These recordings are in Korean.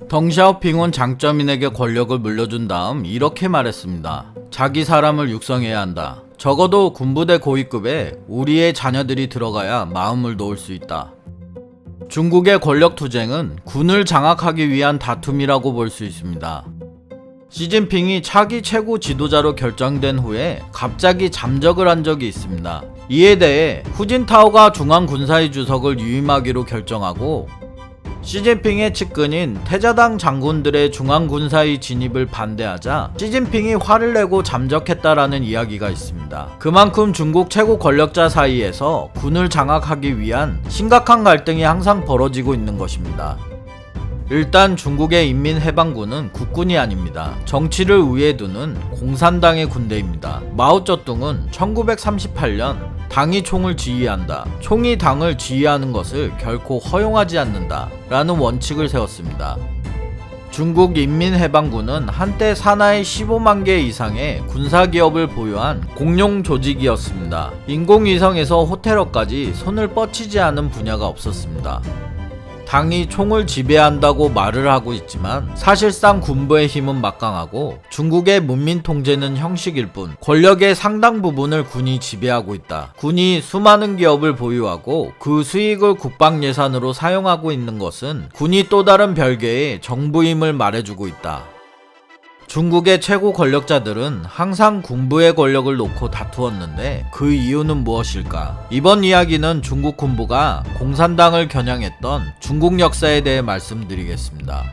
덩샤오핑은 장쩌민에게 권력을 물려준 다음 이렇게 말했습니다. 자기 사람을 육성해야 한다. 적어도 군부대 고위급에 우리의 자녀들이 들어가야 마음을 놓을 수 있다. 중국의 권력 투쟁은 군을 장악하기 위한 다툼이라고 볼 수 있습니다. 시진핑이 차기 최고 지도자로 결정된 후에 갑자기 잠적을 한 적이 있습니다. 이에 대해 후진타오가 중앙군사위 주석을 유임하기로 결정하고 시진핑의 측근인 태자당 장군들의 중앙군사위 진입을 반대하자 시진핑이 화를 내고 잠적했다라는 이야기가 있습니다. 그만큼 중국 최고 권력자 사이에서 군을 장악하기 위한 심각한 갈등이 항상 벌어지고 있는 것입니다. 일단 중국의 인민해방군은 국군이 아닙니다. 정치를 위에 두는 공산당의 군대입니다. 마오쩌둥은 1938년 당이 총을 지휘한다. 총이 당을 지휘하는 것을 결코 허용하지 않는다. 라는 원칙을 세웠습니다. 중국 인민해방군은 한때 산하의 15만 개 이상의 군사기업을 보유한 공룡 조직이었습니다. 인공위성에서 호텔업까지 손을 뻗치지 않은 분야가 없었습니다. 당이 총을 지배한다고 말을 하고 있지만 사실상 군부의 힘은 막강하고 중국의 문민 통제는 형식일 뿐 권력의 상당 부분을 군이 지배하고 있다. 군이 수많은 기업을 보유하고 그 수익을 국방 예산으로 사용하고 있는 것은 군이 또 다른 별개의 정부임을 말해주고 있다. 중국의 최고 권력자들은 항상 군부의 권력을 놓고 다투었는데 그 이유는 무엇일까? 이번 이야기는 중국 군부가 공산당을 겨냥했던 중국 역사에 대해 말씀드리겠습니다.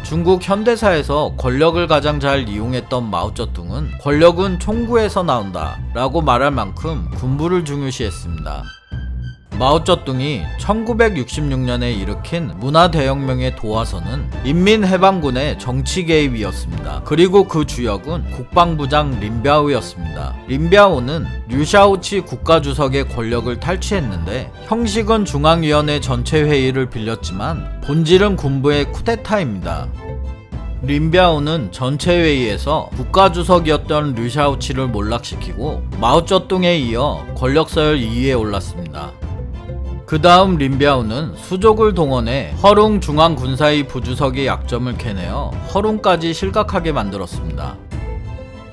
중국 현대사에서 권력을 가장 잘 이용했던 마오쩌둥은 권력은 총구에서 나온다 라고 말할 만큼 군부를 중요시했습니다. 마오쩌둥이 1966년에 일으킨 문화대혁명의 도화선은 인민해방군의 정치 개입이었습니다. 그리고 그 주역은 국방부장 린비아오였습니다. 린비아오는 류샤오치 국가주석의 권력을 탈취했는데 형식은 중앙위원회 전체회의를 빌렸지만 본질은 군부의 쿠데타입니다. 린비아오는 전체회의에서 국가주석이었던 류샤오치를 몰락시키고 마오쩌둥에 이어 권력서열 2위에 올랐습니다. 그 다음 린비아오는 수족을 동원해 허룽 중앙군사위 부주석의 약점을 캐내어 허룽까지 실각하게 만들었습니다.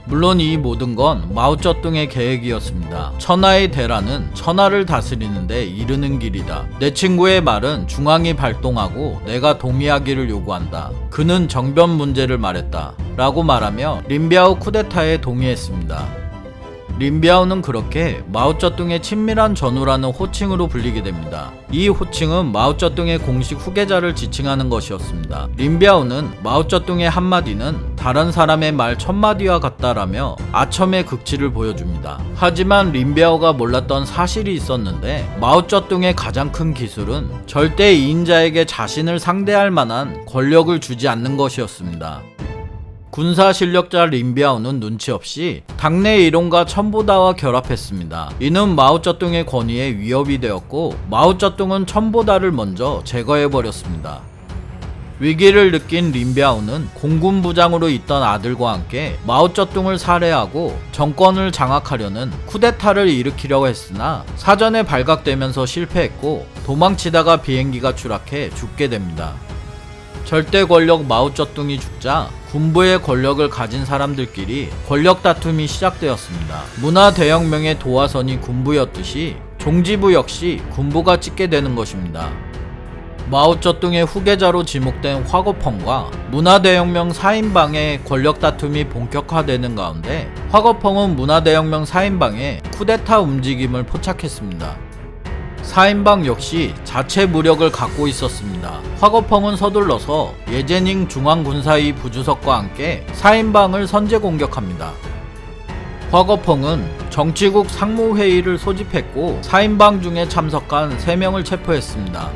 물론 이 모든 건 마오쩌둥의 계획이었습니다. 천하의 대란은 천하를 다스리는데 이르는 길이다. 내 친구의 말은 중앙이 발동하고 내가 동의하기를 요구한다. 그는 정변 문제를 말했다. 라고 말하며 린비아오 쿠데타에 동의했습니다. 린비아오는 그렇게 마오쩌둥의 친밀한 전우라는 호칭으로 불리게 됩니다. 이 호칭은 마오쩌둥의 공식 후계자를 지칭하는 것이었습니다. 린비아오는 마오쩌둥의 한마디는 다른 사람의 말 1000마디와 같다라며 아첨의 극치를 보여줍니다. 하지만 린비아오가 몰랐던 사실이 있었는데 마오쩌둥의 가장 큰 기술은 절대 2인자에게 자신을 상대할 만한 권력을 주지 않는 것이었습니다. 군사 실력자 린비아오는 눈치 없이 당내 이론과 첨보다와 결합했습니다. 이는 마오쩌둥의 권위에 위협이 되었고 마오쩌둥은 첨보다를 먼저 제거해버렸습니다. 위기를 느낀 린비아오는 공군부장으로 있던 아들과 함께 마오쩌둥을 살해하고 정권을 장악하려는 쿠데타를 일으키려고 했으나 사전에 발각되면서 실패했고 도망치다가 비행기가 추락해 죽게 됩니다. 절대 권력 마오쩌둥이 죽자 군부의 권력을 가진 사람들끼리 권력 다툼이 시작되었습니다. 문화대혁명의 도화선이 군부였듯이 종지부 역시 군부가 찍게 되는 것입니다. 마오쩌둥의 후계자로 지목된 화거펑과 문화대혁명 4인방의 권력 다툼이 본격화되는 가운데 화거펑은 문화대혁명 4인방의 쿠데타 움직임을 포착했습니다. 4인방 역시 자체 무력을 갖고 있었습니다. 화거펑은 서둘러서 예제닝 중앙군사위 부주석과 함께 4인방을 선제 공격합니다. 화거펑은 정치국 상무회의를 소집했고 4인방 중에 참석한 3명을 체포했습니다.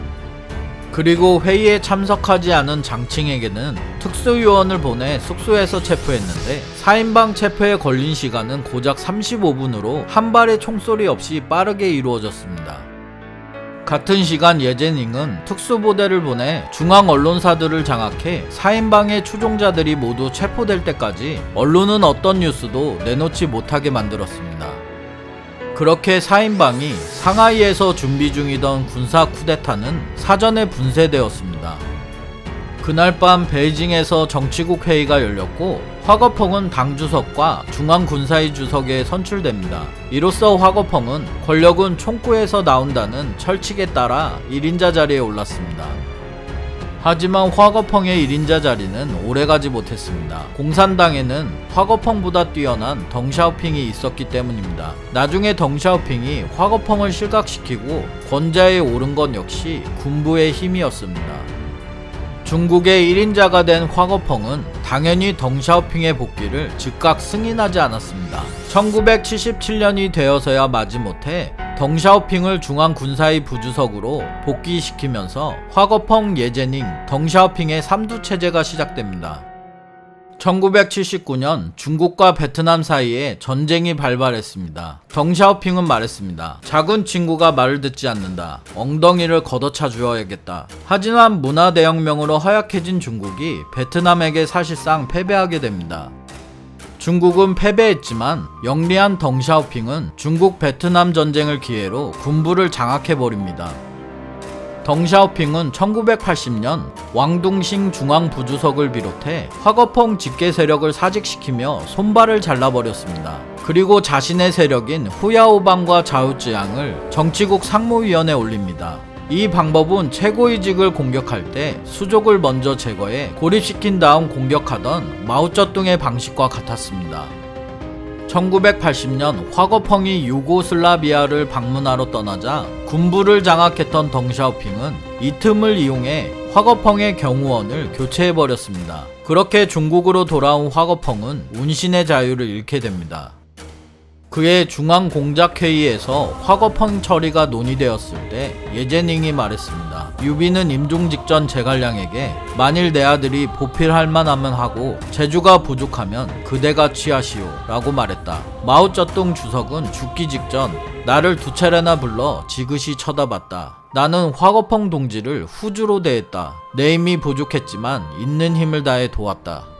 그리고 회의에 참석하지 않은 장칭에게는 특수요원을 보내 숙소에서 체포했는데 4인방 체포에 걸린 시간은 고작 35분으로 한 발의 총소리 없이 빠르게 이루어졌습니다. 같은 시간 예제닝은 특수부대를 보내 중앙 언론사들을 장악해 4인방의 추종자들이 모두 체포될 때까지 언론은 어떤 뉴스도 내놓지 못하게 만들었습니다. 그렇게 4인방이 상하이에서 준비 중이던 군사 쿠데타는 사전에 분쇄되었습니다. 그날 밤 베이징에서 정치국 회의가 열렸고 화거펑은 당 주석과 중앙군사위 주석에 선출됩니다. 이로써 화거펑은 권력은 총구에서 나온다는 철칙에 따라 1인자 자리에 올랐습니다. 하지만 화거펑의 1인자 자리는 오래가지 못했습니다. 공산당에는 화거펑보다 뛰어난 덩샤오핑이 있었기 때문입니다. 나중에 덩샤오핑이 화거펑을 실각시키고 권좌에 오른 것 역시 군부의 힘이었습니다. 중국의 1인자가 된 화거펑은 당연히 덩샤오핑의 복귀를 즉각 승인하지 않았습니다. 1977년이 되어서야 마지못해 덩샤오핑을 중앙군사위 부주석으로 복귀시키면서 화거펑, 예제닝, 덩샤오핑의 3두 체제가 시작됩니다. 1979년 중국과 베트남 사이에 전쟁이 발발했습니다. 덩샤오핑은 말했습니다. 작은 친구가 말을 듣지 않는다. 엉덩이를 걷어차 주어야겠다. 하지만 문화대혁명으로 허약해진 중국이 베트남에게 사실상 패배하게 됩니다. 중국은 패배했지만 영리한 덩샤오핑은 중국 베트남 전쟁을 기회로 군부를 장악해버립니다. 덩샤오핑은 1980년 왕둥싱 중앙부주석을 비롯해 화거펑 직계 세력을 사직시키며 손발을 잘라버렸습니다. 그리고 자신의 세력인 후야오방과 좌우쯔양을 정치국 상무위원에 올립니다. 이 방법은 최고위직을 공격할 때 수족을 먼저 제거해 고립시킨 다음 공격하던 마오쩌둥의 방식과 같았습니다. 1980년 화거펑이 유고슬라비아를 방문하러 떠나자 군부를 장악했던 덩샤오핑은 이 틈을 이용해 화거펑의 경호원을 교체해버렸습니다. 그렇게 중국으로 돌아온 화거펑은 운신의 자유를 잃게 됩니다. 그의 중앙공작회의에서 화거펑 처리가 논의되었을 때 예제닝이 말했습니다. 유비는 임종 직전 제갈량에게 만일 내 아들이 보필할 만하면 하고 재주가 부족하면 그대가 취하시오 라고 말했다. 마오쩌둥 주석은 죽기 직전 나를 두 차례나 불러 지그시 쳐다봤다. 나는 화거펑 동지를 후주로 대했다. 내 힘이 부족했지만 있는 힘을 다해 도왔다.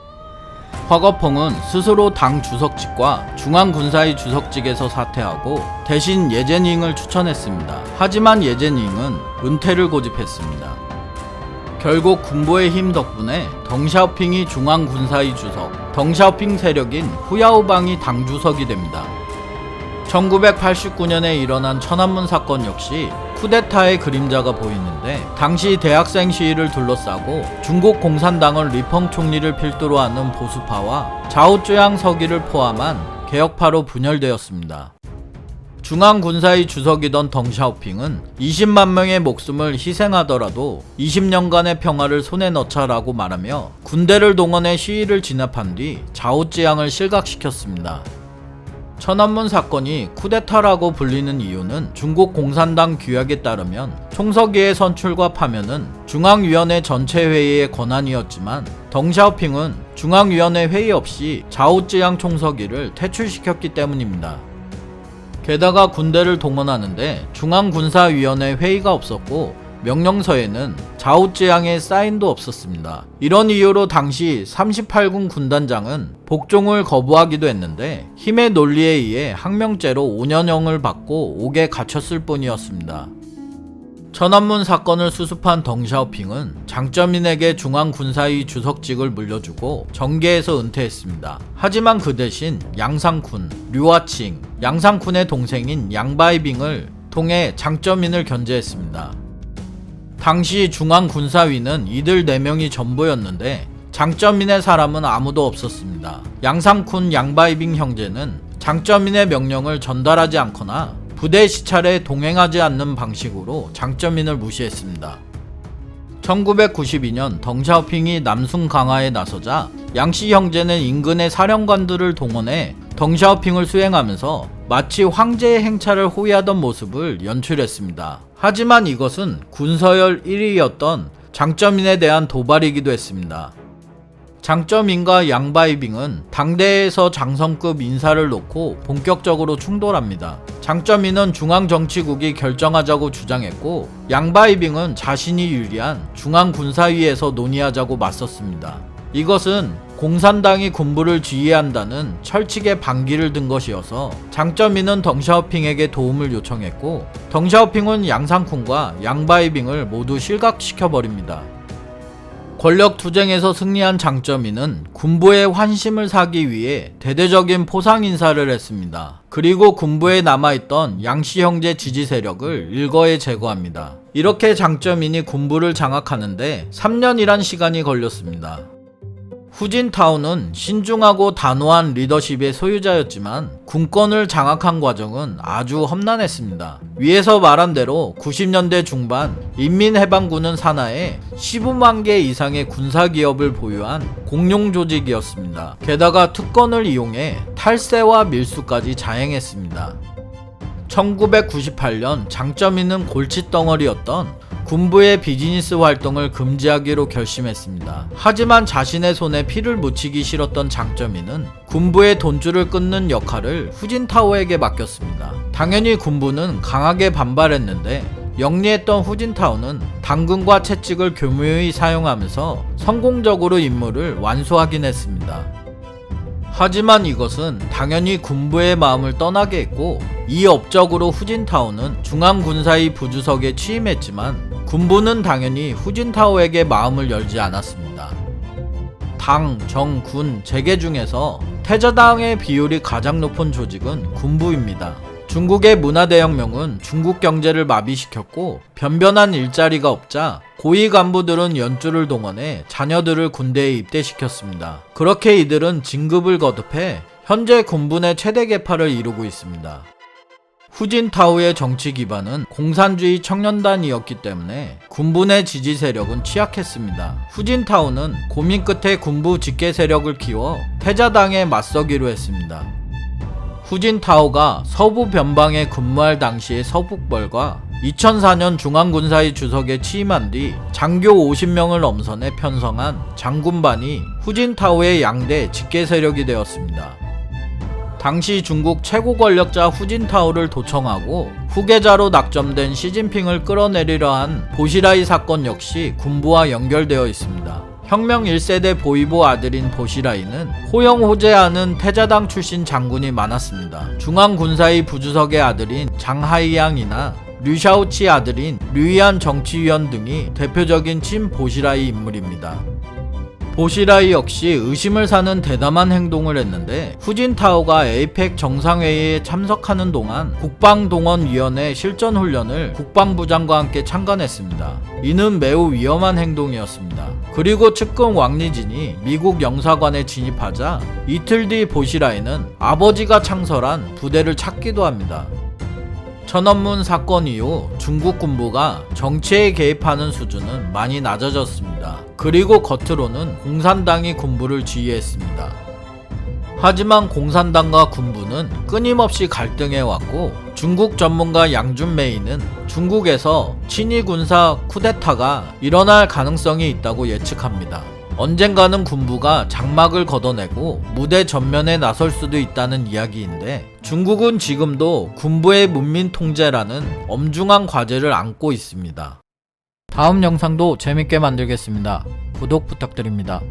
화거펑은 스스로 당 주석직과 중앙군사위 주석직에서 사퇴하고 대신 예제닝을 추천했습니다. 하지만 예제닝은 은퇴를 고집했습니다. 결국 군부의 힘 덕분에 덩샤오핑이 중앙군사위 주석, 덩샤오핑 세력인 후야오방이 당 주석이 됩니다. 1989년에 일어난 천안문 사건 역시 쿠데타의 그림자가 보이는데 당시 대학생 시위를 둘러싸고 중국 공산당은 리펑 총리를 필두로 하는 보수파와 좌우쯔양 서기를 포함한 개혁파로 분열되었습니다. 중앙군사위 주석이던 덩샤오핑은 20만 명의 목숨을 희생하더라도 20년간의 평화를 손에 넣자라고 말하며 군대를 동원해 시위를 진압한 뒤 좌우쯔양을 실각시켰습니다. 천안문 사건이 쿠데타라고 불리는 이유는 중국 공산당 규약에 따르면 총서기의 선출과 파면은 중앙위원회 전체 회의의 권한이었지만 덩샤오핑은 중앙위원회 회의 없이 좌우쯔양 총서기를 퇴출시켰기 때문입니다. 게다가 군대를 동원하는데 중앙군사위원회 회의가 없었고 명령서에는 좌우쯔양의 사인도 없었습니다. 이런 이유로 당시 38군 군단장은 복종을 거부하기도 했는데 힘의 논리에 의해 항명죄로 5년형을 받고 옥에 갇혔을 뿐이었습니다. 천안문 사건을 수습한 덩샤오핑은 장쩌민에게 중앙군사위 주석직을 물려주고 정계에서 은퇴했습니다. 하지만 그 대신 양상쿤, 류아칭, 양상쿤의 동생인 양바이빙을 통해 장쩌민을 견제했습니다. 당시 중앙군사위는 이들 4명이 전부였는데 장쩌민의 사람은 아무도 없었습니다. 양상쿤, 양바이빙 형제는 장쩌민의 명령을 전달하지 않거나 부대 시찰에 동행하지 않는 방식으로 장쩌민을 무시했습니다. 1992년 덩샤오핑이 남순 강화에 나서자 양씨 형제는 인근의 사령관들을 동원해 덩샤오핑을 수행하면서 마치 황제의 행차를 호위하던 모습을 연출했습니다. 하지만 이것은 군서열 1위였던 장쩌민에 대한 도발이기도 했습니다. 장쩌민과 양바이빙은 당대에서 장성급 인사를 놓고 본격적으로 충돌합니다. 장쩌민은 중앙정치국이 결정하자고 주장했고 양바이빙은 자신이 유리한 중앙군사위에서 논의하자고 맞섰습니다. 이것은 공산당이 군부를 지휘한다는 철칙에 반기를 든 것이어서 장쩌민은 덩샤오핑에게 도움을 요청했고 덩샤오핑은 양상쿤과 양바이빙을 모두 실각시켜버립니다. 권력 투쟁에서 승리한 장점인은 군부의 환심을 사기 위해 대대적인 포상 인사를 했습니다. 그리고 군부에 남아있던 양씨 형제 지지 세력을 일거에 제거합니다. 이렇게 장점인이 군부를 장악하는데 3년이란 시간이 걸렸습니다. 후진타오는 신중하고 단호한 리더십의 소유자였지만 군권을 장악한 과정은 아주 험난했습니다. 위에서 말한 대로 90년대 중반 인민해방군은 산하에 15만 개 이상의 군사기업을 보유한 공룡 조직이었습니다. 게다가 특권을 이용해 탈세와 밀수까지 자행했습니다. 1998년 장점인은 골칫덩어리였던 군부의 비즈니스 활동을 금지하기로 결심했습니다. 하지만 자신의 손에 피를 묻히기 싫었던 장점인은 군부의 돈줄을 끊는 역할을 후진타오에게 맡겼습니다. 당연히 군부는 강하게 반발했는데 영리했던 후진타오는 당근과 채찍을 교묘히 사용하면서 성공적으로 임무를 완수하긴 했습니다. 하지만 이것은 당연히 군부의 마음을 떠나게 했고 이 업적으로 후진타오는 중앙군사위 부주석에 취임했지만 군부는 당연히 후진타오에게 마음을 열지 않았습니다. 당, 정, 군, 재계 중에서 태저당의 비율이 가장 높은 조직은 군부입니다. 중국의 문화대혁명은 중국 경제를 마비시켰고 변변한 일자리가 없자 고위 간부들은 연줄을 동원해 자녀들을 군대에 입대시켰습니다. 그렇게 이들은 진급을 거듭해 현재 군부 내 최대 계파를 이루고 있습니다. 후진타오의 정치 기반은 공산주의 청년단이었기 때문에 군부 내 지지 세력은 취약했습니다. 후진타오는 고민 끝에 군부 직계 세력을 키워 태자당에 맞서기로 했습니다. 후진타오가 서부 변방에 근무할 당시의 서북벌과 2004년 중앙군사위 주석에 취임한 뒤 장교 50명을 엄선해 편성한 장군반이 후진타오의 양대 직계 세력이 되었습니다. 당시 중국 최고 권력자 후진타오를 도청하고 후계자로 낙점된 시진핑을 끌어내리려 한 보시라이 사건 역시 군부와 연결되어 있습니다. 혁명 1세대 보이보 아들인 보시라이는 호영호제하는 태자당 출신 장군이 많았습니다. 중앙군사위 부주석의 아들인 장하이양이나 류샤오치 아들인 류이안 정치위원 등이 대표적인 친 보시라이 인물입니다. 보시라이 역시 의심을 사는 대담한 행동을 했는데 후진타오가 에이펙 정상회의에 참석하는 동안 국방동원위원회 실전훈련을 국방부장과 함께 참관했습니다. 이는 매우 위험한 행동이었습니다. 그리고 측근 왕리진이 미국 영사관에 진입하자 이틀 뒤 보시라이는 아버지가 창설한 부대를 찾기도 합니다. 천원문 사건 이후 중국 군부가 정치에 개입하는 수준은 많이 낮아졌습니다. 그리고 겉으로는 공산당이 군부를 지휘했습니다. 하지만 공산당과 군부는 끊임없이 갈등해왔고 중국 전문가 양준메이는 중국에서 친위 군사 쿠데타가 일어날 가능성이 있다고 예측합니다. 언젠가는 군부가 장막을 걷어내고 무대 전면에 나설 수도 있다는 이야기인데 중국은 지금도 군부의 문민 통제라는 엄중한 과제를 안고 있습니다. 다음 영상도 재밌게 만들겠습니다. 구독 부탁드립니다.